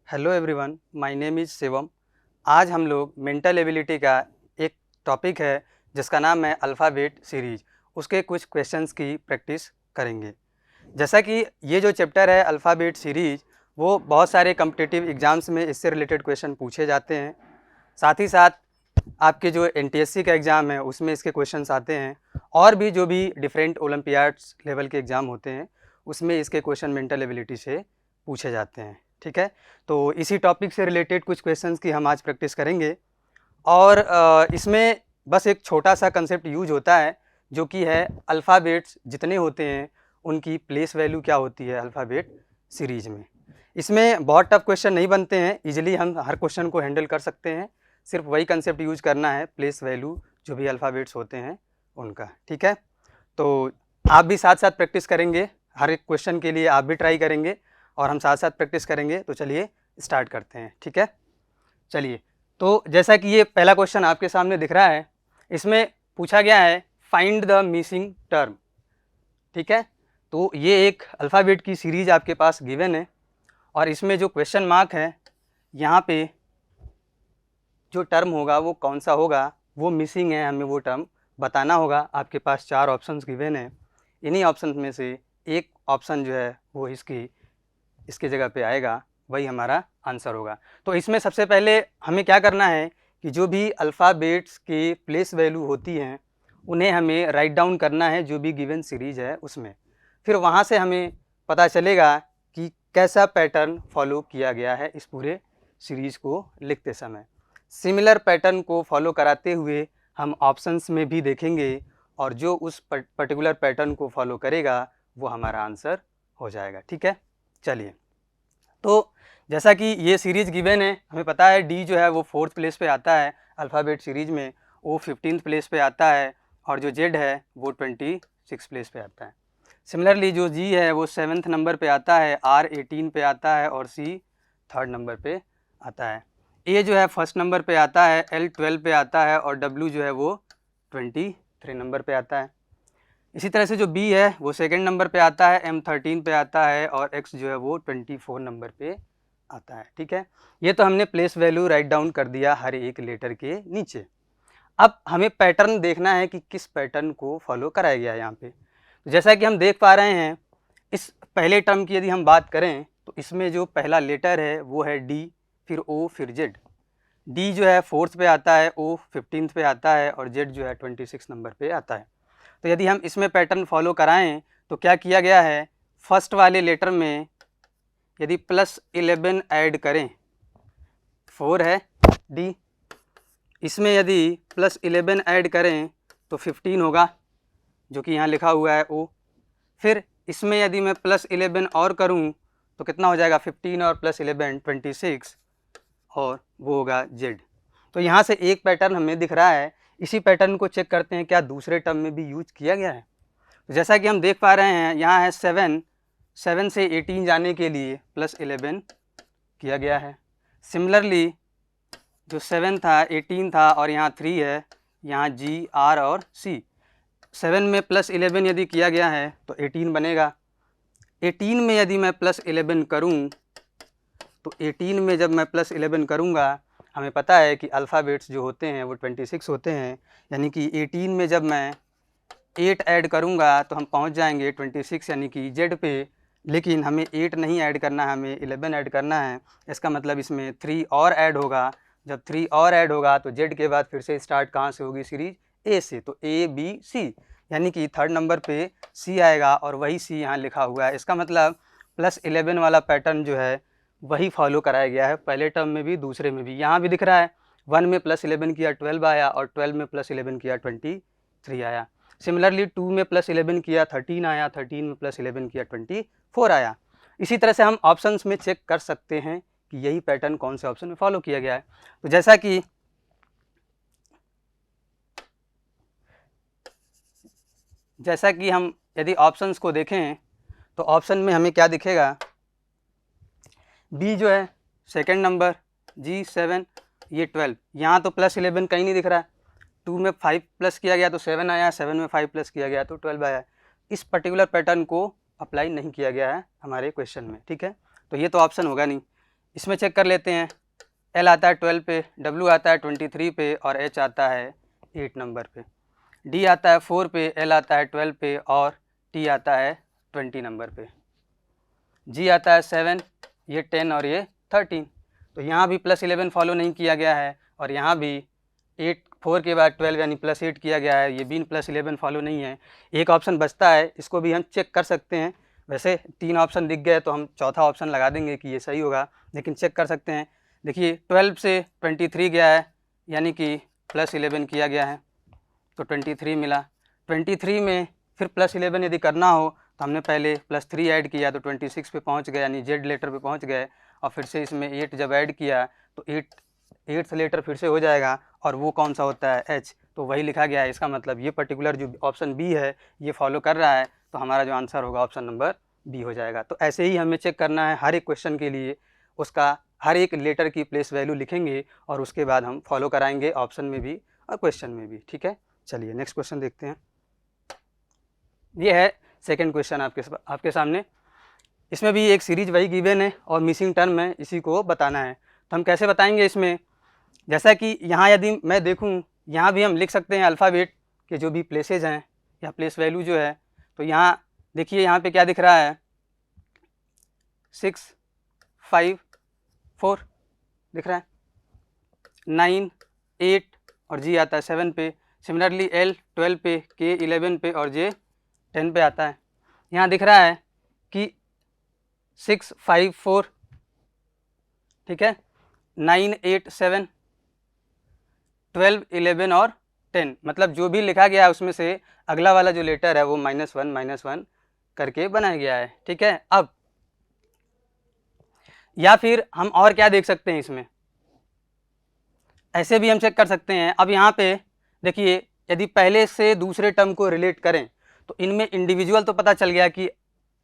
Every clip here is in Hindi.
Hello everyone, my name is Shivam. आज हम लोग मेंटल एबिलिटी का एक टॉपिक है जिसका नाम है अल्फ़ाबेट सीरीज। उसके कुछ क्वेश्चंस की प्रैक्टिस करेंगे। जैसा कि ये जो चैप्टर है अल्फ़ाबेट सीरीज, वो बहुत सारे कॉम्पिटिटिव एग्ज़ाम्स में इससे रिलेटेड क्वेश्चन पूछे जाते हैं। साथ ही साथ आपके जो एनटीएससी का एग्ज़ाम है उसमें इसके क्वेश्चंस आते हैं, और भी जो भी डिफरेंट ओलंपियाड्स लेवल के एग्ज़ाम होते हैं उसमें इसके क्वेश्चन मेंटल एबिलिटी से पूछे जाते हैं। ठीक है, तो इसी टॉपिक से रिलेटेड कुछ क्वेश्चंस की हम आज प्रैक्टिस करेंगे। और इसमें बस एक छोटा सा कंसेप्ट यूज होता है जो कि है अल्फ़ाबेट्स जितने होते हैं उनकी प्लेस वैल्यू क्या होती है अल्फ़ाबेट सीरीज में। इसमें बहुत टफ क्वेश्चन नहीं बनते हैं, इजीली हम हर क्वेश्चन को हैंडल कर सकते हैं। सिर्फ वही कंसेप्ट यूज करना है, प्लेस वैल्यू जो भी अल्फ़ाबेट्स होते हैं उनका। ठीक है, तो आप भी साथ साथ प्रैक्टिस करेंगे, हर एक क्वेश्चन के लिए आप भी ट्राई करेंगे और हम साथ साथ प्रैक्टिस करेंगे। तो चलिए स्टार्ट करते हैं। ठीक है, चलिए। तो जैसा कि ये पहला क्वेश्चन आपके सामने दिख रहा है, इसमें पूछा गया है फाइंड द मिसिंग टर्म। ठीक है, तो ये एक अल्फ़ाबेट की सीरीज आपके पास गिवन है और इसमें जो क्वेश्चन मार्क है यहाँ पे जो टर्म होगा वो कौन सा होगा, वो मिसिंग है, हमें वो टर्म बताना होगा। आपके पास 4 ऑप्शंस गिवन है, इन्हीं ऑप्शंस में से एक ऑप्शन जो है वो इसके जगह पे आएगा, वही हमारा आंसर होगा। तो इसमें सबसे पहले हमें क्या करना है कि जो भी अल्फ़ाबेट्स के प्लेस वैल्यू होती हैं उन्हें हमें राइट डाउन करना है जो भी गिवन सीरीज है उसमें। फिर वहाँ से हमें पता चलेगा कि कैसा पैटर्न फॉलो किया गया है इस पूरे सीरीज़ को लिखते समय। सिमिलर पैटर्न को फॉलो कराते हुए हम ऑप्शंस में भी देखेंगे और जो उस पर्टिकुलर पैटर्न को फॉलो करेगा वो हमारा आंसर हो जाएगा। ठीक है, चलिए। तो जैसा कि ये सीरीज़ गिवन है, हमें पता है डी जो है वो 4th प्लेस पे आता है अल्फ़ाबेट सीरीज़ में, ओ 15th प्लेस पे आता है और जो जेड है वो 26 प्लेस पे आता है। सिमिलरली जो जी है वो 7th नंबर पे आता है, आर 18 पे आता है और सी 3rd नंबर पे आता है। ए जो है 1st नंबर पे आता है, एल 12 पे आता है और डब्ल्यू जो है वो 23 नंबर पे आता है। इसी तरह से जो बी है वो 2nd नंबर पे आता है, एम 13 पे आता है और एक्स जो है वो 24 नंबर पे आता है। ठीक है, ये तो हमने प्लेस वैल्यू राइट डाउन कर दिया हर एक लेटर के नीचे। अब हमें पैटर्न देखना है कि किस पैटर्न को फॉलो कराया गया है यहाँ पे। तो जैसा कि हम देख पा रहे हैं, इस पहले टर्म की यदि हम बात करें तो इसमें जो पहला लेटर है वो है डी, फिर ओ, फिर जेड। डी जो है 4th पे आता है, ओ 15th पे आता है और जेड जो है 26 नंबर पे आता है। तो यदि हम इसमें पैटर्न फॉलो कराएं तो क्या किया गया है, फर्स्ट वाले लेटर में यदि +11 ऐड करें, 4 है डी, इसमें यदि +11 ऐड करें तो 15 होगा जो कि यहाँ लिखा हुआ है ओ। फिर इसमें यदि मैं +11 और करूँ तो कितना हो जाएगा, 15 और +11 26 और वो होगा जेड। तो यहाँ से एक पैटर्न हमें दिख रहा है। इसी पैटर्न को चेक करते हैं क्या दूसरे टर्म में भी यूज किया गया है। तो जैसा कि हम देख पा रहे हैं यहाँ है 7 से 18 जाने के लिए +11 किया गया है। सिमिलरली जो 7 था 18 था और यहाँ 3 है, यहाँ जी, आर और सी। 7 में +11 यदि किया गया है तो 18 बनेगा। 18 में यदि मैं +11 करूँ तो 18 में जब मैं +11 करूँगा, हमें पता है कि अल्फ़ाबेट्स जो होते हैं वो 26 होते हैं, यानी कि 18 में जब मैं 8 ऐड करूँगा तो हम पहुँच जाएंगे 26 यानी कि जेड पे। लेकिन हमें 8 नहीं ऐड करना है, हमें 11 ऐड करना है। इसका मतलब इसमें 3 और ऐड होगा। जब 3 और ऐड होगा तो जेड के बाद फिर से स्टार्ट कहाँ से होगी सीरीज, ए से। तो ए बी सी, यानी कि 3rd नंबर पे सी आएगा और वही सी यहाँ लिखा हुआ है। इसका मतलब +11 वाला पैटर्न जो है वही फॉलो कराया गया है, पहले टर्म में भी दूसरे में भी। यहाँ भी दिख रहा है 1 में +11 किया 12 आया और 12 में +11 किया 23 आया। सिमिलरली 2 में +11 किया 13 आया, 13 में +11 किया 24 आया। इसी तरह से हम ऑप्शंस में चेक कर सकते हैं कि यही पैटर्न कौन से ऑप्शन में फॉलो किया गया है। तो जैसा कि हम यदि ऑप्शंस को देखें तो ऑप्शन में हमें क्या दिखेगा, बी जो है 2nd नंबर, जी 7, ये 12। यहाँ तो +11 कहीं नहीं दिख रहा है। 2 में 5 प्लस किया गया तो 7 आया, 7 में 5 प्लस किया गया तो 12 आया। इस पर्टिकुलर पैटर्न को अप्लाई नहीं किया गया है हमारे क्वेश्चन में। ठीक है, तो ये तो ऑप्शन होगा नहीं। इसमें चेक कर लेते हैं। L आता है 12 पे, W आता है 23 पे और H आता है 8 नंबर पे। D आता है 4 पे, L आता है 12 पे और T आता है 20 नंबर पे। G आता है 7, ये 10 और ये 13। तो यहाँ भी +11 फॉलो नहीं किया गया है और यहाँ भी 4 के बाद 12 यानी +8 किया गया है, ये भी +11 फॉलो नहीं है। एक ऑप्शन बचता है, इसको भी हम चेक कर सकते हैं। वैसे 3 ऑप्शन दिख गए तो हम चौथा ऑप्शन लगा देंगे कि ये सही होगा, लेकिन चेक कर सकते हैं। देखिए 12 से 23 गया है यानी कि +11 किया गया है तो 23 मिला। 23 में फिर +11 यदि करना हो तो हमने पहले +3 ऐड किया तो 26 पे पहुंच गए यानी जेड लेटर पे पहुंच गए और फिर से इसमें 8 जब ऐड किया तो 8th लेटर फिर से हो जाएगा और वो कौन सा होता है H, तो वही लिखा गया है। इसका मतलब ये पर्टिकुलर जो ऑप्शन बी है ये फॉलो कर रहा है, तो हमारा जो आंसर होगा ऑप्शन नंबर बी हो जाएगा। तो ऐसे ही हमें चेक करना है हर एक क्वेश्चन के लिए, उसका हर एक लेटर की प्लेस वैल्यू लिखेंगे और उसके बाद हम फॉलो कराएंगे ऑप्शन में भी और क्वेश्चन में भी। ठीक है, चलिए नेक्स्ट क्वेश्चन देखते हैं। ये है सेकंड क्वेश्चन आपके सामने। इसमें भी एक सीरीज वही गिवन है और मिसिंग टर्म है, इसी को बताना है। तो हम कैसे बताएंगे इसमें, जैसा कि यहाँ यदि मैं देखूँ, यहाँ भी हम लिख सकते हैं अल्फ़ाबेट के जो भी प्लेसेज हैं या प्लेस वैल्यू जो है। तो यहाँ देखिए यहाँ पे क्या दिख रहा है, 6, 5, 4 दिख रहा है, 9, 8 और G आता है 7 पे। सिमिलरली L 12 पे, K 11 पे और J 10 पे आता है। यहाँ दिख रहा है कि 6, 5, 4, ठीक है, 9, 8, 7, 12, 11 और 10, मतलब जो भी लिखा गया है उसमें से अगला वाला जो लेटर है वो -1 करके बनाया गया है। ठीक है, अब या फिर हम और क्या देख सकते हैं, इसमें ऐसे भी हम चेक कर सकते हैं। अब यहाँ पे देखिए यदि पहले से दूसरे टर्म को रिलेट करें तो इनमें इंडिविजुअल तो पता चल गया कि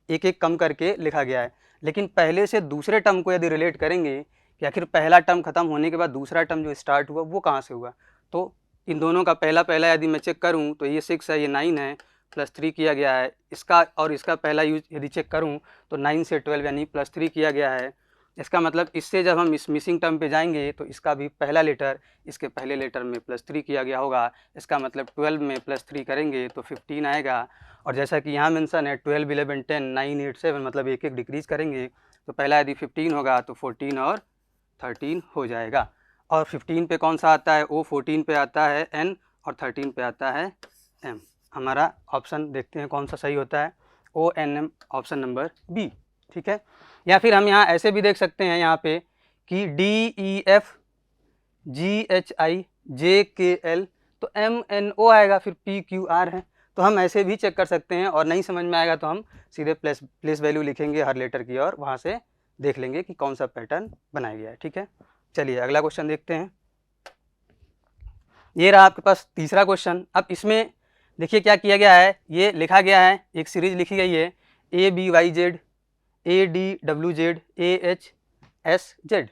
एक एक कम करके लिखा गया है, लेकिन पहले से दूसरे टर्म को यदि रिलेट करेंगे कि आखिर पहला टर्म खत्म होने के बाद दूसरा टर्म जो स्टार्ट हुआ वो कहाँ से हुआ, तो इन दोनों का पहला यदि मैं चेक करूँ तो ये 6 है, ये 9 है, +3 किया गया है। इसका और इसका पहला यूज यदि चेक करूँ तो 9 से 12 यानी +3 किया गया है। इसका मतलब इससे जब हम इस मिसिंग टर्म पे जाएंगे तो इसका भी पहला लेटर इसके पहले लेटर में +3 किया गया होगा। इसका मतलब 12 में +3 करेंगे तो 15 आएगा। और जैसा कि यहाँ मेंशन है 12, 11, 10, 9, 8, 7, मतलब एक एक डिक्रीज करेंगे तो पहला यदि 15 होगा तो 14 और 13 हो जाएगा। और 15 पे कौन सा आता है O, 14 पे आता है N और 13 पे आता है M। हमारा ऑप्शन देखते हैं कौन सा सही होता है, ONM, ऑप्शन नंबर बी। ठीक है, या फिर हम यहाँ ऐसे भी देख सकते हैं यहाँ पे कि DEF GHI JKL तो MNO आएगा, फिर PQR है। तो हम ऐसे भी चेक कर सकते हैं और नहीं समझ में आएगा तो हम सीधे प्लेस वैल्यू लिखेंगे हर लेटर की और वहाँ से देख लेंगे कि कौन सा पैटर्न बनाया गया है। ठीक है, चलिए अगला क्वेश्चन देखते हैं। ये रहा आपके पास तीसरा क्वेश्चन। अब इसमें देखिए क्या किया गया है, ये लिखा गया है, एक सीरीज लिखी गई है ABYZ ADWZ AHSZ।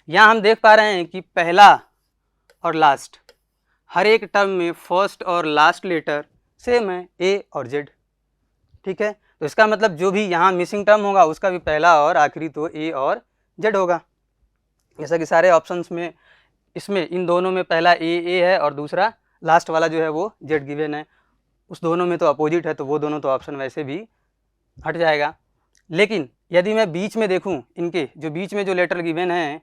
यहाँ हम देख पा रहे हैं कि पहला और लास्ट हर एक टर्म में फर्स्ट और लास्ट लेटर सेम है, A और Z। ठीक है, तो इसका मतलब जो भी यहाँ मिसिंग टर्म होगा उसका भी पहला और आखिरी तो A और Z होगा। जैसा कि सारे ऑप्शंस में इसमें इन दोनों में पहला A है और दूसरा लास्ट वाला जो है वो Z गिवन है। उस दोनों में तो अपोजिट है तो वो दोनों तो ऑप्शन वैसे भी हट जाएगा। लेकिन यदि मैं बीच में देखूं, इनके जो बीच में जो लेटर गिवन है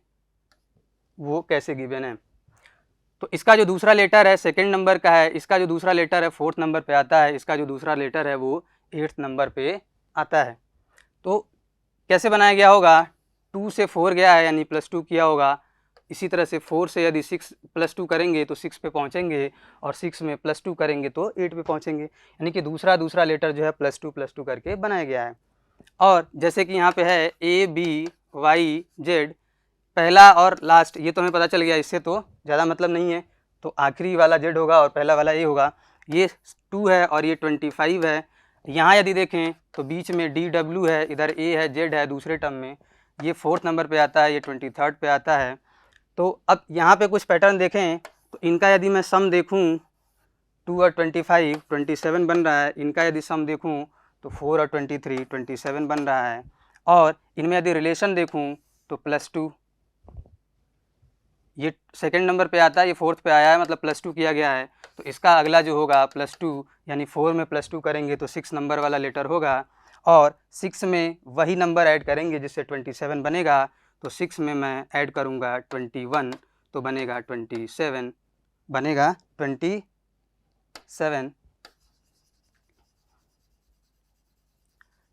वो कैसे गिवन है, तो इसका जो दूसरा लेटर है सेकंड नंबर का है, इसका जो दूसरा लेटर है 4th नंबर पे आता है, इसका जो दूसरा लेटर है वो 8th नंबर पे आता है। तो कैसे बनाया गया होगा, 2 से 4 गया है यानी +2 किया होगा। इसी तरह से 4 से यदि 6 +2 करेंगे तो 6 पे पहुँचेंगे और 6 में +2 करेंगे तो 8 पे पहुँचेंगे, यानी कि दूसरा लेटर जो है +2 करके बनाया गया है। और जैसे कि यहाँ पे है ABYZ, पहला और लास्ट ये तो हमें पता चल गया, इससे तो ज़्यादा मतलब नहीं है, तो आखिरी वाला Z होगा और पहला वाला A होगा। ये 2 है और ये 25 है। यहाँ यदि देखें तो बीच में DW है, इधर A है, Z है दूसरे टर्म में, ये 4th नंबर पे आता है, ये 23rd पे आता है। तो अब यहाँ पे कुछ पैटर्न देखें तो इनका यदि मैं सम देखूँ 2 और 25 27 बन रहा है, इनका यदि सम देखूँ तो 4 और 23 27 बन रहा है। और इनमें यदि रिलेशन देखूँ तो +2 ये सेकंड नंबर पे आता है, ये फोर्थ पे आया है, मतलब +2 किया गया है। तो इसका अगला जो होगा +2, यानी 4 में +2 करेंगे तो 6 नंबर वाला लेटर होगा, और 6 में वही नंबर ऐड करेंगे जिससे 27 बनेगा। तो 6 में मैं ऐड करूँगा 21, तो बनेगा 27, बनेगा 27।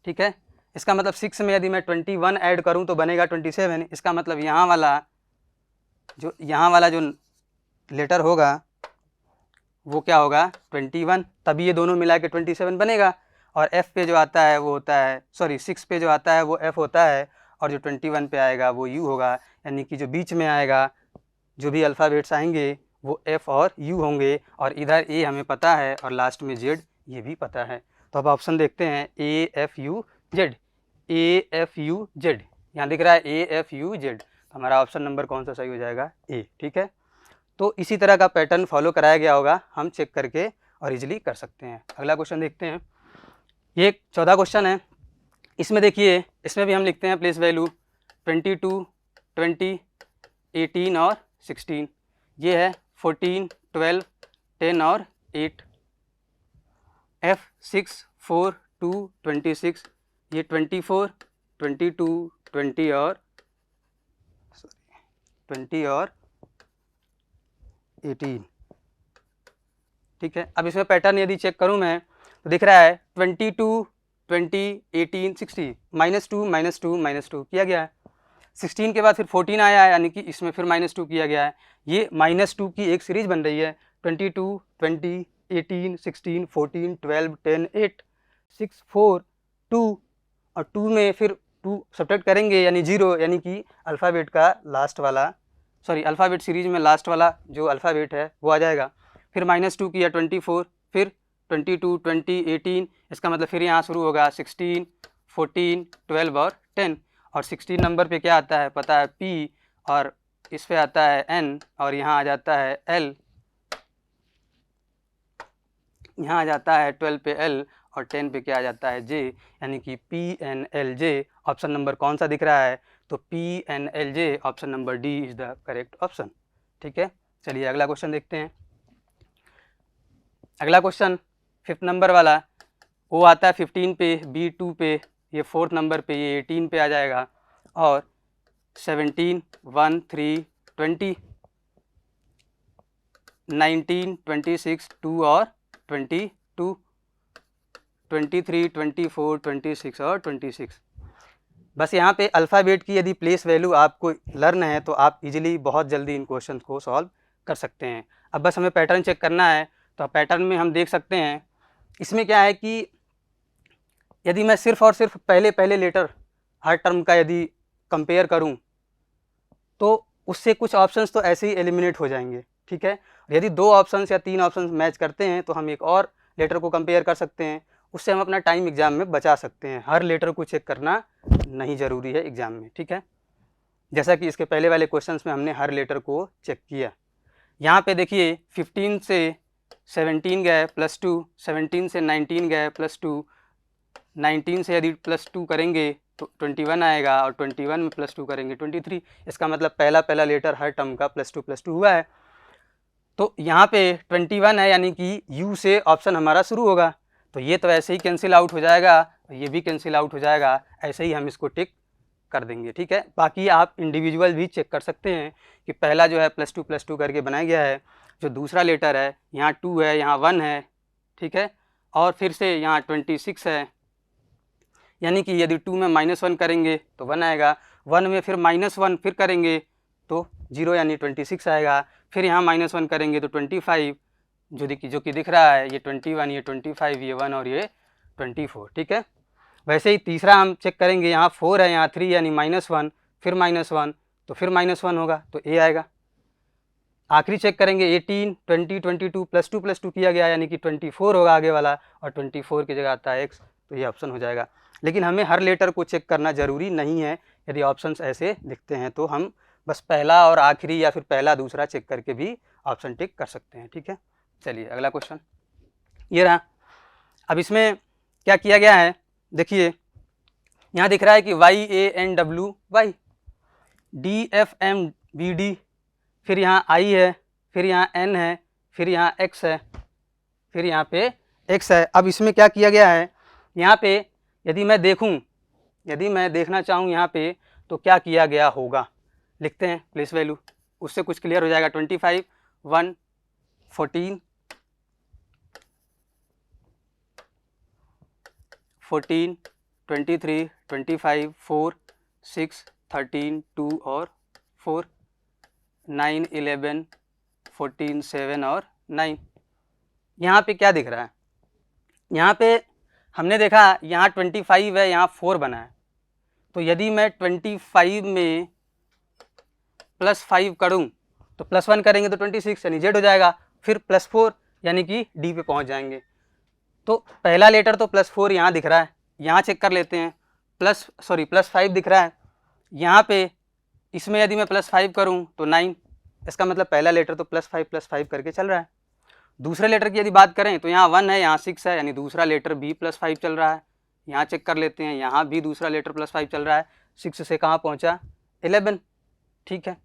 ठीक है, इसका मतलब 6 में यदि मैं 21 ऐड करूं तो बनेगा 27। इसका मतलब यहाँ वाला जो लेटर होगा वो क्या होगा 21, तभी ये दोनों मिला के 27 बनेगा। और F पे जो आता है वो होता है, सॉरी 6 पे जो आता है वो F होता है, और जो 21 पे आएगा वो U होगा। यानी कि जो बीच में आएगा, जो भी अल्फ़ाबेट्स आएंगे वो F और U होंगे, और इधर A हमें पता है और लास्ट में Z ये भी पता है। तो अब ऑप्शन देखते हैं AFUZ, AFUZ, यहाँ दिख रहा है AFUZ, तो हमारा ऑप्शन नंबर कौन सा सही हो जाएगा, A। ठीक है, तो इसी तरह का पैटर्न फॉलो कराया गया होगा, हम चेक करके और इजीली कर सकते हैं। अगला क्वेश्चन देखते हैं, ये 14 क्वेश्चन है। इसमें देखिए, इसमें भी हम लिखते हैं प्लेस वैल्यू 22, 20, 18 और 16। ये है 14, 12, 10 और 8। F6, 4, 2, 26, ये 24, 22, 20 और 18। ठीक है, अब इसमें पैटर्न यदि चेक करूं मैं तो दिख रहा है 22, 20, 18, 60, -2, -2, -2 किया गया है। 16 के बाद फिर 14 आया है, यानी कि इसमें फिर -2 किया गया है। ये -2 की एक सीरीज बन रही है, 22, 20, 18, 16, 14, 12, 10, 8, 6, 4, 2, और 2 में फिर 2 सब्ट्रैक्ट करेंगे यानी 0, यानी कि अल्फ़ाबेट का लास्ट वाला, सॉरी अल्फ़ाबेट सीरीज में लास्ट वाला जो अल्फ़ाबेट है वो आ जाएगा। फिर -2 किया 24, फिर 22, 20, 18, इसका मतलब फिर यहाँ शुरू होगा 16, 14, 12 और 10। और 16 नंबर पे क्या आता है पता है P, और इस पे आता है N, और यहाँ आ जाता है L, यहाँ आ जाता है 12 पे L, और 10 पे क्या आ जाता है J, यानी कि PNLJ। ऑप्शन नंबर कौन सा दिख रहा है, तो PNLJ, option number D is the correct option. ठीक है, चलिए अगला क्वेश्चन देखते हैं। अगला क्वेश्चन 5th नंबर वाला, वो आता है 15 पे, B 2 पे, ये 4th नंबर पे, ये 18 पे आ जाएगा, और 17, 1, 3, 20, 19, 26, 2 और 22, 23, 24, 26 और 26। बस यहाँ पे अल्फ़ाबेट की यदि प्लेस वैल्यू आपको लर्न है तो आप इजीली बहुत जल्दी इन क्वेश्चन को सॉल्व कर सकते हैं। अब बस हमें पैटर्न चेक करना है, तो पैटर्न में हम देख सकते हैं, इसमें क्या है कि यदि मैं सिर्फ और सिर्फ पहले लेटर हर टर्म का यदि कंपेयर करूं तो उससे कुछ ऑप्शंस तो ऐसे ही एलिमिनेट हो जाएंगे। ठीक है, यदि 2 ऑप्शंस या 3 ऑप्शंस मैच करते हैं तो हम एक और लेटर को कंपेयर कर सकते हैं, उससे हम अपना टाइम एग्जाम में बचा सकते हैं। हर लेटर को चेक करना नहीं ज़रूरी है एग्जाम में। ठीक है, जैसा कि इसके पहले वाले क्वेश्चंस में हमने हर लेटर को चेक किया। यहाँ पे देखिए 15 से 17 गए +2, 17 से 19 गए +2, 19 से यदि +2 करेंगे तो 21 आएगा, और 21 में +2 करेंगे 23। इसका मतलब पहला लेटर हर टर्म का +2 हुआ है। तो यहाँ पे 21 है, यानी कि U से ऑप्शन हमारा शुरू होगा, तो ये तो ऐसे ही कैंसिल आउट हो जाएगा, ये भी कैंसिल आउट हो जाएगा, ऐसे ही हम इसको टिक कर देंगे। ठीक है, बाकी आप इंडिविजुअल भी चेक कर सकते हैं कि पहला जो है +2 करके बनाया गया है, जो दूसरा लेटर है यहाँ 2 है, यहाँ 1 है। ठीक है, और फिर से यहाँ 26 है, यानी कि यदि 2 में -1 करेंगे तो 1 आएगा, 1 में फिर -1 फिर करेंगे तो 0 यानी 26 आएगा, फिर यहाँ -1 करेंगे तो 25, जो कि दिख रहा है ये 21, ये 25, ये 1 और ये 24। ठीक है, वैसे ही तीसरा हम चेक करेंगे, यहाँ 4 है, यहाँ 3 यानी -1, फिर -1 तो फिर -1 होगा तो A आएगा। आखिरी चेक करेंगे 18, 20, 22 +2 किया गया, यानी कि 24 होगा आगे वाला, और 24 की जगह आता है X, तो ये ऑप्शन हो जाएगा। लेकिन हमें हर लेटर को चेक करना ज़रूरी नहीं है, यदि ऑप्शंस ऐसे दिखते हैं तो हम बस पहला और आखिरी या फिर पहला दूसरा चेक करके भी ऑप्शन टिक कर सकते हैं। ठीक है, चलिए अगला क्वेश्चन ये रहा। अब इसमें क्या किया गया है, देखिए यहाँ दिख रहा है कि YANWY, DFMBD, फिर यहाँ I है, फिर यहाँ N है, फिर यहाँ X है, फिर यहाँ पे X है। अब इसमें क्या किया गया है, यहाँ पे यदि मैं देखना चाहूँ यहाँ पे तो क्या किया गया होगा, लिखते हैं प्लेस वैल्यू, उससे कुछ क्लियर हो जाएगा। 25, 1, 14, 14, 23, 25, 4, 6, 13, 2 और 4, 9, 11, 14, 7 और 9। यहाँ पे क्या दिख रहा है, यहाँ पे हमने देखा यहाँ 25 है, यहाँ 4 बना है, तो यदि मैं 25 में +5 करूँ तो +1 करेंगे तो 26 यानी Z हो जाएगा, फिर +4 यानी कि D पे पहुँच जाएंगे। तो पहला लेटर तो +4 यहाँ दिख रहा है, यहाँ चेक कर लेते हैं, +5 दिख रहा है यहाँ पे, इसमें यदि मैं +5 करूँ तो 9, इसका मतलब पहला लेटर तो +5 करके चल रहा है। दूसरे लेटर की यदि बात करें तो यहाँ 1 है, यहाँ 6 है, यानी दूसरा लेटर भी +5 चल रहा है। यहाँ चेक कर लेते हैं, यहाँ भी दूसरा लेटर +5 चल रहा है, 6 से कहाँ पहुँचा 11, ठीक है।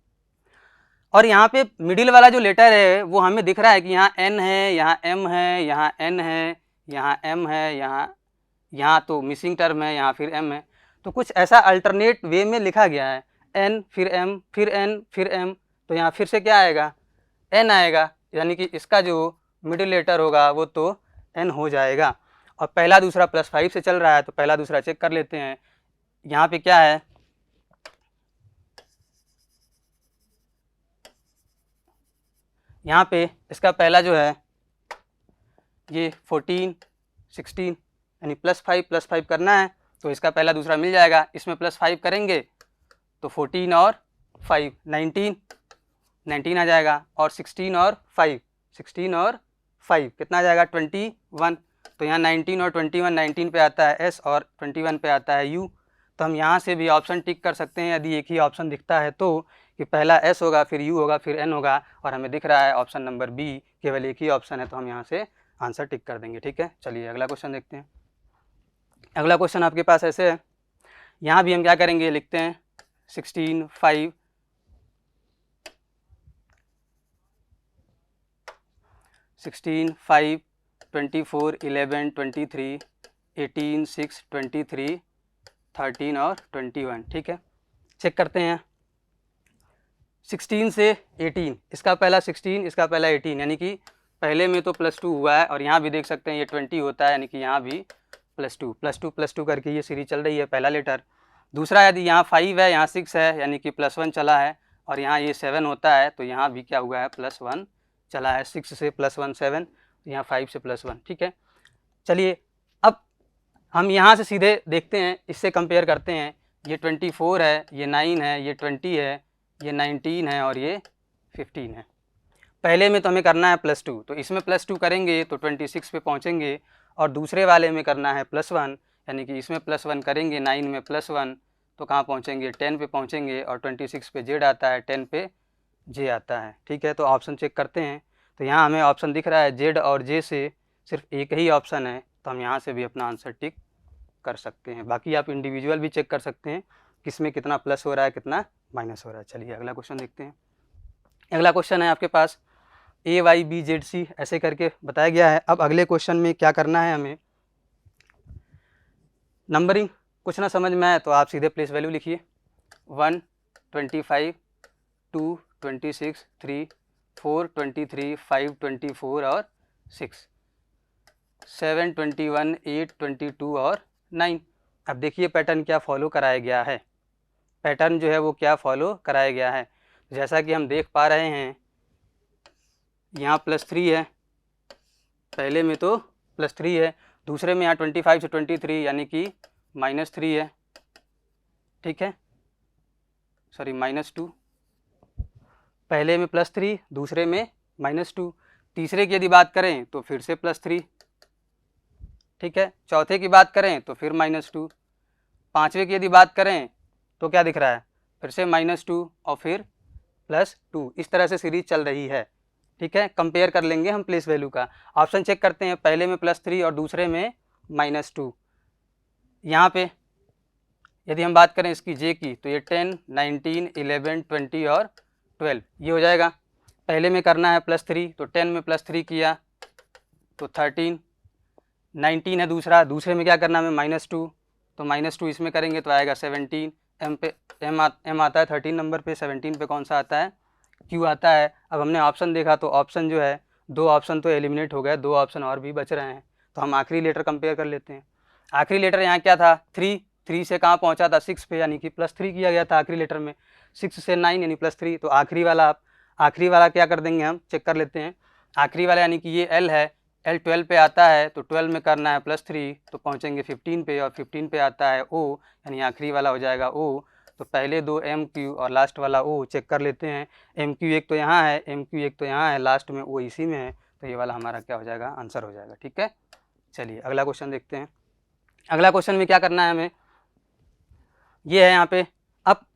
और यहाँ पे मिडिल वाला जो लेटर है वो हमें दिख रहा है कि यहाँ N है, यहाँ M है, यहाँ N है, यहाँ M है, यहाँ तो मिसिंग टर्म है, यहाँ फिर M है। तो कुछ ऐसा अल्टरनेट वे में लिखा गया है, N फिर M फिर N फिर M, तो यहाँ फिर से क्या आएगा, N आएगा, यानी कि इसका जो मिडिल लेटर होगा वो तो N हो जाएगा। और पहला दूसरा +5 से चल रहा है, तो पहला दूसरा चेक कर लेते हैं। यहाँ पे क्या है, यहाँ पे इसका पहला जो है ये 14, 16 यानी +5 करना है, तो इसका पहला दूसरा मिल जाएगा। इसमें +5 करेंगे तो 14 और 5 19 आ जाएगा, और 16 और 5 कितना आ जाएगा 21। तो यहाँ 19 और 21, 19 पे आता है S और 21 पे आता है U। तो हम यहाँ से भी ऑप्शन टिक कर सकते हैं यदि एक ही ऑप्शन दिखता है तो, कि पहला S होगा, फिर U होगा, फिर N होगा, और हमें दिख रहा है ऑप्शन नंबर B केवल एक ही ऑप्शन है, तो हम यहाँ से आंसर टिक कर देंगे। ठीक है, चलिए अगला क्वेश्चन देखते हैं। अगला क्वेश्चन आपके पास ऐसे है, यहाँ भी हम क्या करेंगे, लिखते हैं 16, 5, 16, 5, 24, 11, 23, 18, 6, 23, 13 और 21। ठीक है, चेक करते हैं 16 से 18, इसका पहला 16, इसका पहला 18, यानी कि पहले में तो +2 हुआ है, और यहाँ भी देख सकते हैं ये 20 होता है, यानी कि यहाँ भी +2 करके ये सीरीज चल रही है, पहला लेटर। दूसरा यदि यहाँ 5 है, यहाँ 6 है, यानी कि +1 चला है, और यहाँ ये 7 होता है, तो यहाँ भी क्या हुआ है, +1 चला है, 6 से +1 7, यहाँ 5 से +1। ठीक है, चलिए अब हम यहाँ से सीधे देखते हैं, इससे कंपेयर करते हैं, ये 24 है, ये 9 है, ये 20 है, ये 19 है, और ये 15 है। पहले में तो हमें करना है +2, तो इसमें +2 करेंगे तो 26 पे पहुँचेंगे, और दूसरे वाले में करना है +1, यानी कि इसमें +1 करेंगे, 9 में +1 तो कहाँ पहुँचेंगे, 10 पे पहुँचेंगे, और 26 पे Z आता है, 10 पे J आता है। ठीक है, तो ऑप्शन चेक करते हैं, तो यहाँ हमें ऑप्शन दिख रहा है Z और J से सिर्फ एक ही ऑप्शन है, तो हम यहाँ से भी अपना आंसर टिक कर सकते हैं। बाकी आप इंडिविजुअल भी चेक कर सकते हैं किसमें कितना प्लस हो रहा है, कितना माइनस हो रहा है। चलिए अगला क्वेश्चन देखते हैं। अगला क्वेश्चन है आपके पास AYBZC ऐसे करके बताया गया है। अब अगले क्वेश्चन में क्या करना है, हमें नंबरिंग कुछ ना समझ में आए तो आप सीधे प्लेस वैल्यू लिखिए, 1, 25, 2, 26, 3, 4, 23, 5, 24 और 6, 7, 21, 8, 22 और 9। अब देखिए पैटर्न क्या फॉलो कराया गया है, पैटर्न जो है वो क्या फॉलो कराया गया है। जैसा कि हम देख पा रहे हैं यहाँ +3 है, पहले में तो +3 है, दूसरे में यहाँ 25 से 23 यानी कि -3 है। ठीक है, सॉरी -2, पहले में +3, दूसरे में -2, तीसरे की यदि बात करें तो फिर से +3। ठीक है, चौथे की बात करें तो फिर -2, पाँचवें की यदि बात करें तो क्या दिख रहा है, फिर से -2 और फिर +2, इस तरह से सीरीज चल रही है। ठीक है, कंपेयर कर लेंगे हम प्लेस वैल्यू का। ऑप्शन चेक करते हैं, पहले में +3 और दूसरे में -2। यहाँ पे यदि हम बात करें इसकी J की तो ये 10, 19, 11, 20 और 12 ये हो जाएगा। पहले में करना है +3, तो 10 में +3 किया तो 13, 19 है दूसरे में क्या करना है -2, तो -2 इसमें करेंगे तो आएगा 17, m आता है 13 नंबर पे, 17 पे कौन सा आता है, q आता है। अब हमने ऑप्शन देखा तो ऑप्शन जो है 2 ऑप्शन तो एलिमिनेट हो गए, 2 ऑप्शन और भी बच रहे हैं, तो हम आखिरी लेटर कंपेयर कर लेते हैं। आखिरी लेटर यहाँ क्या था 3 से कहाँ पहुँचा था 6 पे, यानी कि +3 किया गया था आखिरी लेटर में, 6 से 9 यानी +3, तो आखिरी वाला क्या कर देंगे हम, चेक कर लेते हैं। आखिरी वाला यानी कि ये L है, L 12 पे आता है, तो 12 में करना है +3 तो पहुँचेंगे 15 पे, और 15 पे आता है O, यानी आखिरी वाला हो जाएगा O। तो पहले 2 MQ और लास्ट वाला O चेक कर लेते हैं। MQ एक तो यहाँ है, MQ एक तो यहाँ है, लास्ट में O इसी में है, तो ये वाला हमारा क्या हो जाएगा, आंसर हो जाएगा। ठीक है, चलिए अगला क्वेश्चन देखते हैं। अगला क्वेश्चन में क्या करना है हमें, ये है यहाँ पे। अब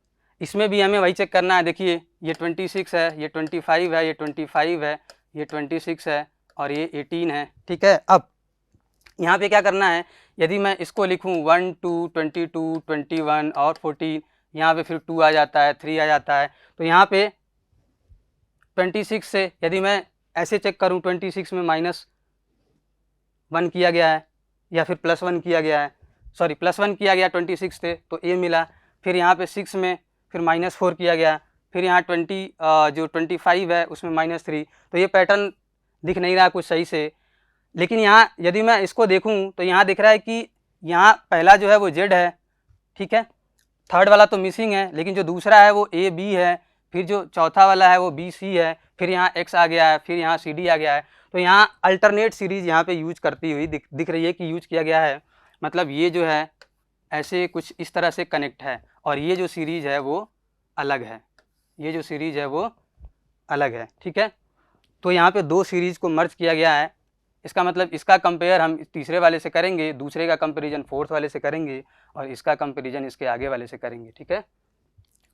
इसमें भी हमें वही चेक करना है। देखिए ये 26 है, ये 25 है, ये 25 है, ये 26 है और ये 18 है। ठीक है, अब यहाँ पे क्या करना है, यदि मैं इसको लिखूँ 1, 2, 22, 21 और 14, यहाँ पे फिर 2 आ जाता है, 3 आ जाता है, तो यहाँ पे 26 से यदि मैं ऐसे चेक करूँ 26 में -1 किया गया है या फिर +1 किया गया है, सॉरी +1 किया गया 26 से तो A मिला। फिर यहाँ पे 6 में फिर -4 किया गया, फिर यहाँ 25 है उसमें -3, तो ये पैटर्न दिख नहीं रहा कुछ सही से। लेकिन यहाँ यदि मैं इसको देखूँ तो यहाँ दिख रहा है कि यहाँ पहला जो है वो Z है, ठीक है, थर्ड वाला तो मिसिंग है, लेकिन जो दूसरा है वो AB है, फिर जो चौथा वाला है वो BC है, फिर यहाँ X आ गया है, फिर यहाँ CD आ गया है। तो यहाँ अल्टरनेट सीरीज यहाँ पे यूज करती हुई दिख रही है कि यूज किया गया है, मतलब ये जो है ऐसे कुछ इस तरह से कनेक्ट है, और ये जो सीरीज है वो अलग है, ये जो सीरीज है वो अलग है। ठीक है, तो यहाँ पे 2 सीरीज को मर्ज किया गया है। इसका मतलब इसका कंपेयर हम तीसरे वाले से करेंगे, दूसरे का कंपेरिजन फोर्थ वाले से करेंगे, और इसका कंपेरिजन इसके आगे वाले से करेंगे। ठीक है,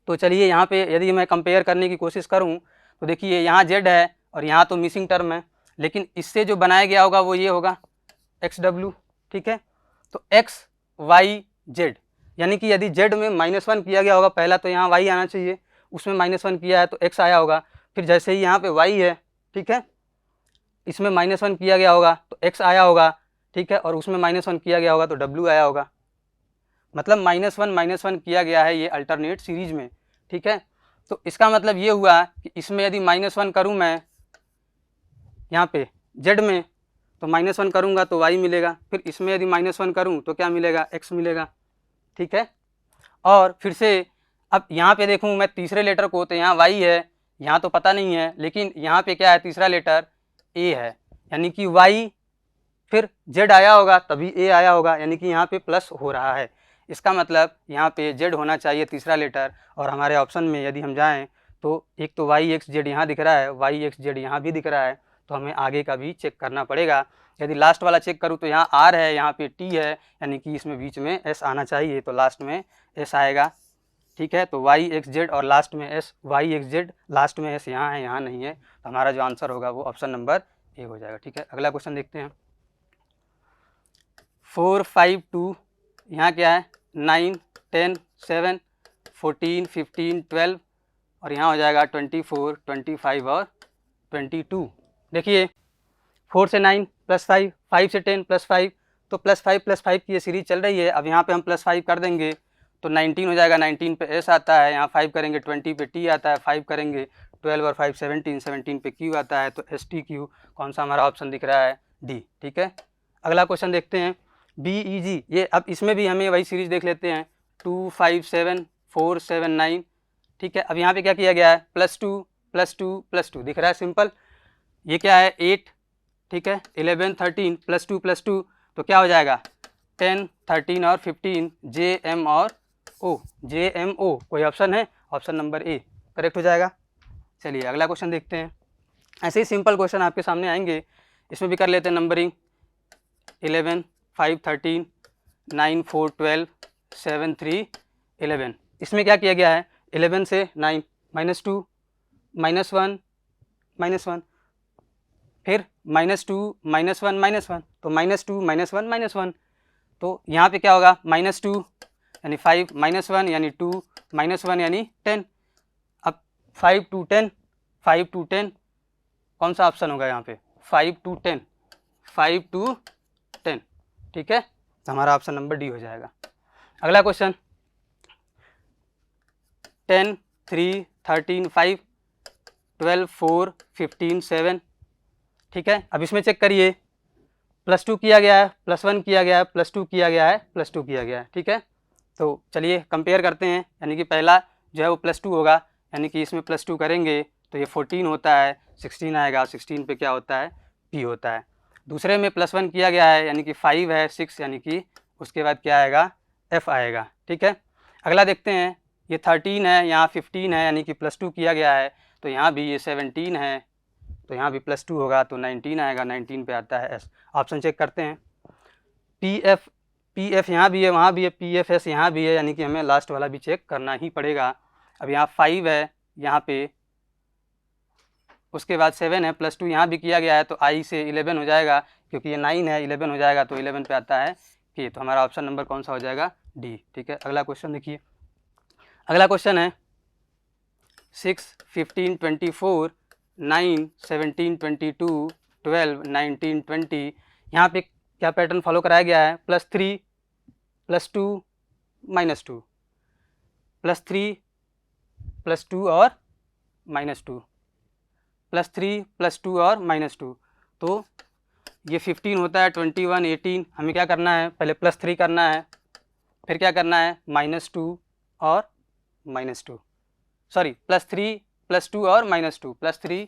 तो चलिए यहाँ पे यदि मैं कंपेयर करने की कोशिश करूँ तो देखिए यहाँ Z है और यहाँ तो मिसिंग टर्म है, लेकिन इससे जो बनाया गया होगा वो ये होगा XW। ठीक है, तो X Y Z, यानी कि यदि Z में -1 किया गया होगा, पहला तो यहाँ Y आना चाहिए, उसमें -1 किया है तो X आया होगा, फिर जैसे ही यहाँ पे Y है, ठीक है, इसमें -1 किया गया होगा तो X आया होगा, ठीक है, और उसमें -1 किया गया होगा तो W आया होगा, मतलब -1 किया गया है ये अल्टरनेट सीरीज में। ठीक है, तो इसका मतलब ये हुआ कि इसमें यदि -1 करूँ मैं यहाँ पे Z में तो -1 करूँगा तो Y मिलेगा, फिर इसमें यदि -1 करूँ तो क्या मिलेगा, X मिलेगा। ठीक है, और फिर से अब यहाँ पे देखूँ मैं तीसरे लेटर को, तो यहाँ Y है, यहाँ तो पता नहीं है, लेकिन यहाँ पे क्या है, तीसरा लेटर A है, यानी कि Y फिर Z आया होगा तभी A आया होगा, यानी कि यहाँ पे प्लस हो रहा है। इसका मतलब यहाँ पे Z होना चाहिए तीसरा लेटर, और हमारे ऑप्शन में यदि हम जाएं तो एक तो YXZ यहाँ दिख रहा है, YXZ यहाँ भी दिख रहा है, तो हमें आगे का भी चेक करना पड़ेगा। यदि लास्ट वाला चेक करूँ तो यहाँ R है, यहाँ पे T है, यानी कि इसमें बीच में S आना चाहिए, तो लास्ट में S आएगा। ठीक है, तो YXZ और लास्ट में S, YXZ लास्ट में S यहाँ है, यहाँ नहीं है, तो हमारा जो आंसर होगा वो ऑप्शन नंबर ए हो जाएगा। ठीक है, अगला क्वेश्चन देखते हैं। 4, 5, 2, यहाँ क्या है 9, 10, 7, 14, 15, 12, और यहाँ हो जाएगा 24, 25 और 22। देखिए 4 से 9 +5, 5 से 10 +5, तो +5 की ये सीरीज चल रही है। अब यहाँ पे हम +5 कर देंगे तो 19 हो जाएगा, 19 पे S आता है, यहाँ 5 करेंगे 20 पे T आता है, 5 करेंगे 12 और 5 17, 17 पे Q आता है, तो STQ कौन सा हमारा ऑप्शन दिख रहा है, D। ठीक है, अगला क्वेश्चन देखते हैं BEG। ये अब इसमें भी हमें वही सीरीज देख लेते हैं, 2, 5, 7, 4, 7, 9। ठीक है, अब यहाँ पे क्या किया गया है, +2 +2 +2 दिख रहा है, सिंपल। ये क्या है 8, ठीक है, 11, 13 +2 तो क्या हो जाएगा 10, 13 और 15, JM और O, JMO कोई ऑप्शन है, ऑप्शन नंबर A करेक्ट हो जाएगा। चलिए अगला क्वेश्चन देखते हैं। ऐसे ही सिंपल क्वेश्चन आपके सामने आएंगे, इसमें भी कर लेते हैं नंबरिंग। 11, 5, 13, 9, 4, 12, 7, 3, 11। इसमें क्या किया गया है, 11 से 9 -2 -1 -1, फिर -2 -1 -1, तो -2 -1 -1, तो यहाँ पे क्या होगा -2 यानी 5 -1 यानी 2 -1 यानी 10। अब 5 to 10 कौन सा ऑप्शन होगा यहाँ पे? 5 to 10, 5 to 10, ठीक है, तो हमारा ऑप्शन नंबर डी हो जाएगा। अगला क्वेश्चन 10, 3, 13, 5, 12, 4, 15, 7, ठीक है। अब इसमें चेक करिए, +2 किया गया है, +1 किया गया है, +2 किया गया है, +2 किया गया है, ठीक है। तो चलिए कंपेयर करते हैं, यानी कि पहला जो है वो +2 होगा, यानी कि इसमें +2 करेंगे तो ये 14 होता है, 16 आएगा, 16 पे क्या होता है? P होता है। दूसरे में +1 किया गया है, यानी कि 5 है, 6, यानी कि उसके बाद क्या आएगा? F आएगा, ठीक है। अगला देखते हैं, ये 13 है, यहाँ 15 है, यानी कि +2 किया गया है, तो यहाँ भी ये 17 है, तो यहाँ भी +2 होगा तो 19 आएगा, 19 पे आता है S। ऑप्शन चेक करते हैं, PF यहाँ भी है, वहाँ भी है, PFS यहाँ भी है, यानी कि हमें लास्ट वाला भी चेक करना ही पड़ेगा। अब यहाँ 5 है यहाँ पे, उसके बाद 7 है, +2 यहाँ भी किया गया है, तो I से 11 हो जाएगा, क्योंकि ये 9 है, 11 हो जाएगा, तो 11 पे आता है K, तो हमारा ऑप्शन नंबर कौन सा हो जाएगा? D, ठीक है। अगला क्वेश्चन देखिए, अगला क्वेश्चन है 6, 15, 24, 9, 17, 22, 12, 19, 20, यहाँ पे क्या पैटर्न फॉलो कराया गया है? +3, +2, -2, +3, +2 और -2, +3, +2 और -2, तो ये 15 होता है, 21, 18, हमें क्या करना है? पहले +3 करना है, फिर क्या करना है? -2 और -2, सॉरी +3, +2 और -2, +3,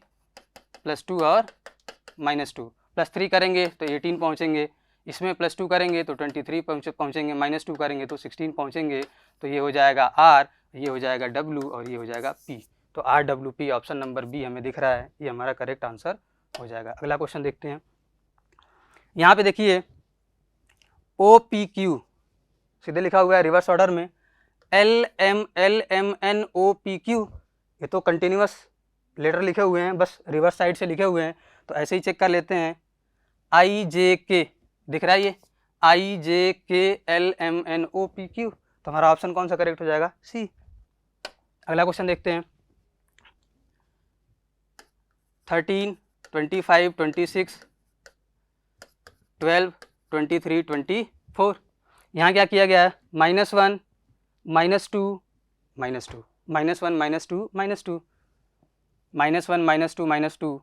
+2 और -2, +3 करेंगे तो 18 पहुँचेंगे, इसमें +2 करेंगे तो 23 पहुँचेंगे, -2 करेंगे तो 16 पहुँचेंगे, तो ये हो जाएगा R, ये हो जाएगा W और ये हो जाएगा P। तो RWP ऑप्शन नंबर बी हमें दिख रहा है, ये हमारा करेक्ट आंसर हो जाएगा। अगला क्वेश्चन देखते हैं, यहाँ पे देखिए OPQ सीधे लिखा हुआ है रिवर्स ऑर्डर में, LMLMNOPQ, ये तो कंटिन्यूअस लेटर लिखे हुए हैं, बस रिवर्स साइड से लिखे हुए हैं, तो ऐसे ही चेक कर लेते हैं। IJK दिख रहा है, ये IJKLMNOPQ, तो हमारा ऑप्शन कौन सा करेक्ट हो जाएगा? सी। अगला क्वेश्चन देखते हैं 13, 25, 26, 12, 23, 24, यहाँ क्या किया गया है? -1, -2, -2, -1, -2, -2, -1, -2, -2,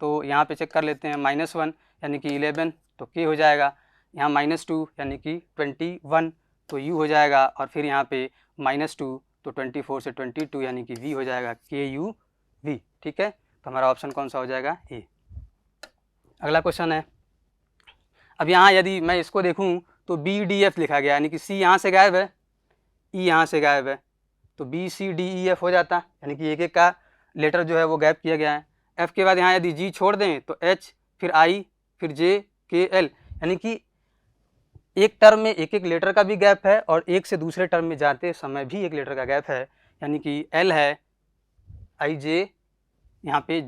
तो यहाँ पे चेक कर लेते हैं, -1 यानी कि 11, तो K हो जाएगा, यहाँ -2 यानी कि 21, तो U हो जाएगा, और फिर यहाँ पे -2 तो 24 से 22 यानी कि V हो जाएगा, KUV, ठीक है। तो हमारा ऑप्शन कौन सा हो जाएगा? ए। अगला क्वेश्चन है, अब यहाँ यदि मैं इसको देखूँ तो BDF लिखा गया, यानी कि C यहाँ से गायब है, E यहाँ से गायब है, तो BCDEF हो जाता, यानी कि एक एक का लेटर जो है वो गैप किया गया है। F के बाद यहाँ यदि G छोड़ दें तो H, फिर I, फिर J, K, L, यानी कि एक टर्म में एक एक लेटर का भी गैप है, और एक से दूसरे टर्म में जाते समय भी एक लेटर का गैप है, यानी कि L है, IJ, यहाँ पे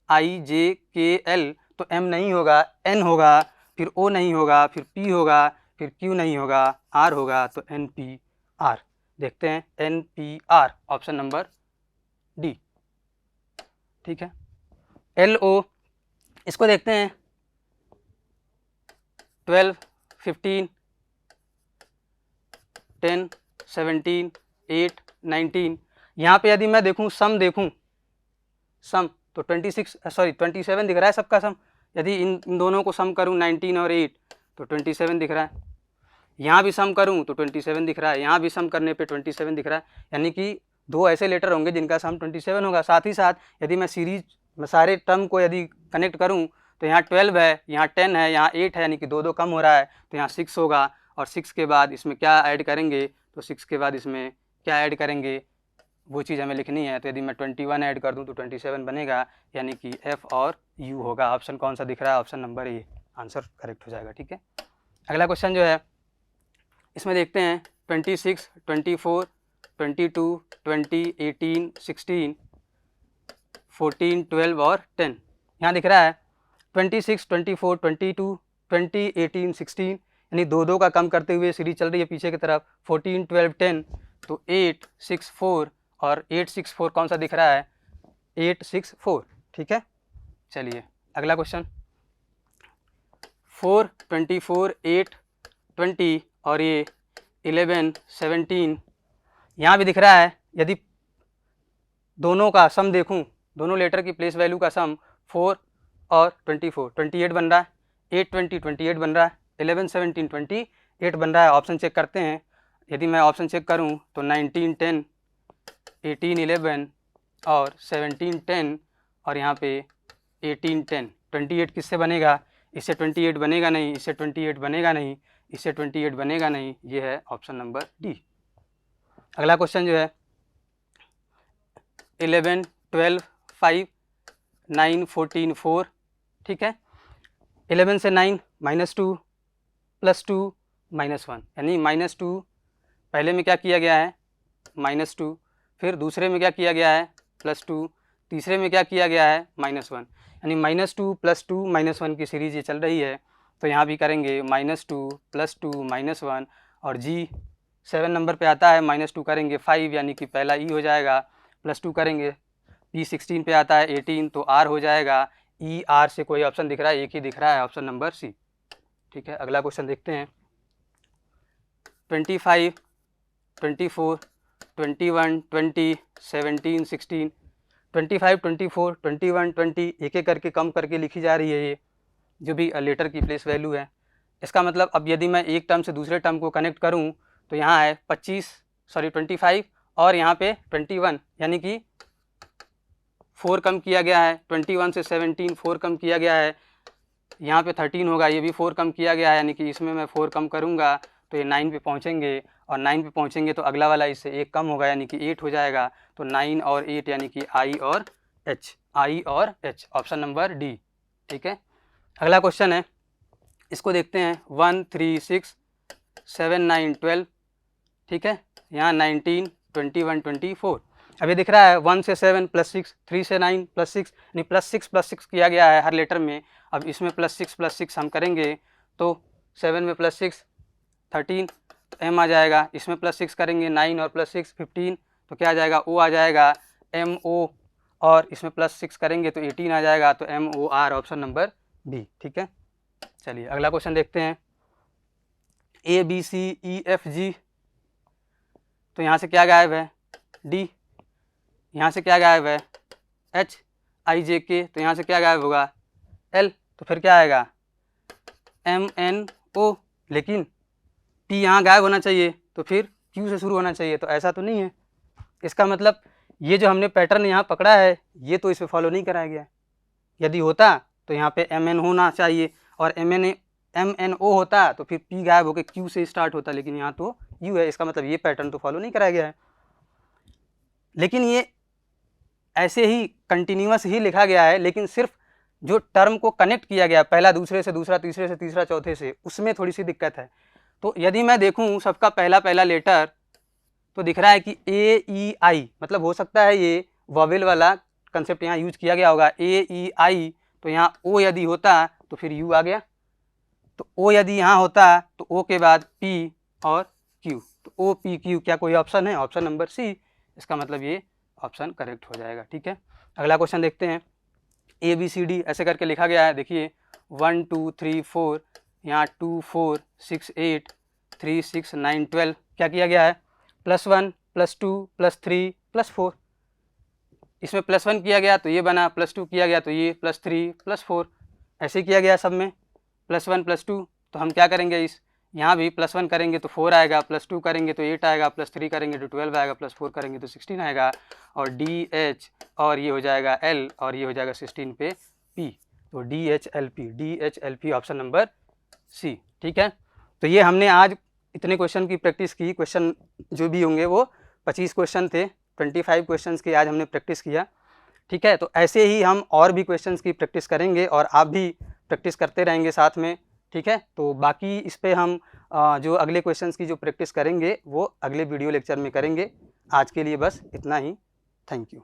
HIJKL, तो M नहीं होगा, N होगा, फिर O नहीं होगा, फिर P होगा, फिर Q नहीं होगा, R होगा, तो NPR। देखते हैं NPR ऑप्शन नंबर डी, ठीक है। LO, इसको देखते हैं 12, 15, 10, 17, 8, 19, यहाँ पे यदि मैं देखूँ सम सम तो 27 दिख रहा है सबका सम, यदि इन दोनों को सम करूँ 19 और 8 तो 27 दिख रहा है, यहाँ भी सम करूँ तो 27 दिख रहा है, यहाँ भी सम करने पे 27 दिख रहा है, यानी कि दो ऐसे लेटर होंगे जिनका सम 27 होगा। साथ ही साथ यदि मैं सीरीज में सारे टर्म को यदि कनेक्ट करूँ तो यहाँ 12 है, यहाँ 10 है, यहाँ 8 है, यानी कि दो कम हो रहा है, तो यहाँ 6 होगा, और 6 के बाद इसमें क्या ऐड करेंगे, तो 6 के बाद इसमें क्या ऐड करेंगे वो चीज़ हमें लिखनी है, तो यदि मैं 21 ऐड कर दूं तो 27 बनेगा, यानी कि F और U होगा। ऑप्शन कौन सा दिख रहा है? Option number A answer correct हो जाएगा, ठीक है। अगला क्वेश्चन जो है इसमें देखते हैं 26, 24, 22, 20, 18, 16, 14, 12 और 10, यहाँ दिख रहा है 26, 24, 22, 20, 18, 16, यानी दो का कम करते हुए सीरीज चल रही है पीछे की तरफ, 14, 12, 10, तो 8, 6, 4 और 8, 6, 4 कौन सा दिख रहा है? 8, 6, 4, ठीक है। चलिए अगला क्वेश्चन, 4, 24, 8, 20 और ये 11, 17 यहाँ भी दिख रहा है। यदि दोनों का सम देखूं, दोनों लेटर की प्लेस वैल्यू का सम 4 और 24, 28 बन रहा है, 8, 20, 28 बन रहा है, 11, 17, 28 बन रहा है। ऑप्शन चेक करते हैं। यदि मैं ऑप्शन चेक करूं तो 19, 10, 18, 11 और 17, 10 और यहाँ पे 18, 10। 28 किससे बनेगा? इससे 28 बनेगा नहीं, इससे 28 बनेगा नहीं, इससे 28 बनेगा नहीं। ये है ऑप्शन नंबर डी। अगला क्वेश्चन जो है 11, 12, 5, 9, 14, 4, ठीक है। 11 से 9 -2 +2 -1, यानी -2 पहले में क्या किया गया है -2, फिर दूसरे में क्या किया गया है +2, तीसरे में क्या किया गया है -1, यानी -2 +2 -1 की सीरीज़ ये चल रही है। तो यहाँ भी करेंगे -2 +2 -1 और जी 7 नंबर पे आता है, -2 करेंगे 5 यानी कि पहला ई हो जाएगा, +2 करेंगे पी 16 पे आता है 18 तो आर हो जाएगा। ई आर से कोई ऑप्शन दिख रहा है? एक ही दिख रहा है, ऑप्शन नंबर सी, ठीक है। अगला क्वेश्चन देखते हैं 25, 24, 21, 20, 17, 16, 25, 24, 21, 20 एक एक करके कम करके लिखी जा रही है ये जो भी लेटर की प्लेस वैल्यू है। इसका मतलब अब यदि मैं एक टर्म से दूसरे टर्म को कनेक्ट करूं तो यहाँ है 25 और यहाँ पे 21 यानी कि 4 कम किया गया है, 21 से 17 4 कम किया गया है, यहाँ पे 13 होगा, ये भी 4 कम किया गया है, यानी कि इसमें मैं 4 कम करूँगा तो ये 9 पे पहुँचेंगे और 9 पे पहुँचेंगे तो अगला वाला इससे एक कम होगा यानी कि 8 हो जाएगा। तो 9 और 8 यानी कि आई और एच, ऑप्शन नंबर डी, ठीक है। अगला क्वेश्चन है, इसको देखते हैं 1, 3, 6, 7, 9, 12, ठीक है। यहाँ 19, 21, 24। अब ये दिख रहा है 1 से 7 +6, 3 से 9 +6, यानी +6 किया गया है हर लेटर में। अब इसमें +6 हम करेंगे तो 7 में +6 13 तो एम आ जाएगा, इसमें +6 करेंगे 9 और +6 15 तो क्या आ जाएगा ओ आ जाएगा MO, और इसमें +6 करेंगे तो 18 आ जाएगा, तो MOR, ऑप्शन नंबर बी, ठीक है। चलिए अगला क्वेश्चन देखते हैं ABCEFG, तो यहाँ से क्या गायब है D, यहाँ से क्या गायब है HIJK, तो यहाँ से क्या गायब होगा L, तो फिर क्या आएगा MNO, लेकिन P यहाँ गायब होना चाहिए तो फिर Q से शुरू होना चाहिए, तो ऐसा तो नहीं है। इसका मतलब ये जो हमने पैटर्न यहाँ पकड़ा है ये तो इसे फॉलो नहीं कराया गया। यदि होता तो यहाँ पे MN होना चाहिए और MNO होता तो फिर P गायब होकर Q से स्टार्ट होता, लेकिन यहाँ तो U है। इसका मतलब ये पैटर्न तो फॉलो नहीं कराया गया है। लेकिन ये ऐसे ही कंटिन्यूअस ही लिखा गया है, लेकिन सिर्फ जो टर्म को कनेक्ट किया गया पहला दूसरे से दूसरा, तीसरे से तीसरा, चौथे से, उसमें थोड़ी सी दिक्कत है। तो यदि मैं देखूं सबका पहला लेटर तो दिख रहा है कि AEI, मतलब हो सकता है ये वॉवेल वाला कंसेप्ट यहाँ यूज किया गया होगा AEI, तो यहाँ O यदि होता तो फिर U आ गया, तो O यदि यहाँ होता तो O के बाद P और Q, तो OPQ क्या कोई ऑप्शन है? ऑप्शन नंबर सी, इसका मतलब ये ऑप्शन करेक्ट हो जाएगा, ठीक है। अगला क्वेश्चन देखते हैं ABCD ऐसे करके लिखा गया है, देखिए 1 2 3 4, यहाँ 2 4 6 8 3 6 9 12, क्या किया गया है +1 +2 +3 +4, इसमें +1 किया गया तो ये बना, +2 किया गया तो ये, +3 +4, ऐसे किया गया सब में +1 +2। तो हम क्या करेंगे, इस यहाँ भी +1 करेंगे तो 4 आएगा, +2 करेंगे तो 8 आएगा, +3 करेंगे तो 12 आएगा, +4 करेंगे तो 16 आएगा, और DH और ये हो जाएगा L और ये हो जाएगा 16 पे P, तो DHLP ऑप्शन नंबर सी, ठीक है। तो ये हमने आज इतने क्वेश्चन की प्रैक्टिस की। क्वेश्चन जो भी होंगे वो 25 क्वेश्चन थे, 25 क्वेश्चंस की आज हमने प्रैक्टिस किया, ठीक है। तो ऐसे ही हम और भी क्वेश्चंस की प्रैक्टिस करेंगे और आप भी प्रैक्टिस करते रहेंगे साथ में, ठीक है। तो बाकी इस पे हम जो अगले क्वेश्चंस की जो प्रैक्टिस करेंगे वो अगले वीडियो लेक्चर में करेंगे। आज के लिए बस इतना ही, थैंक यू।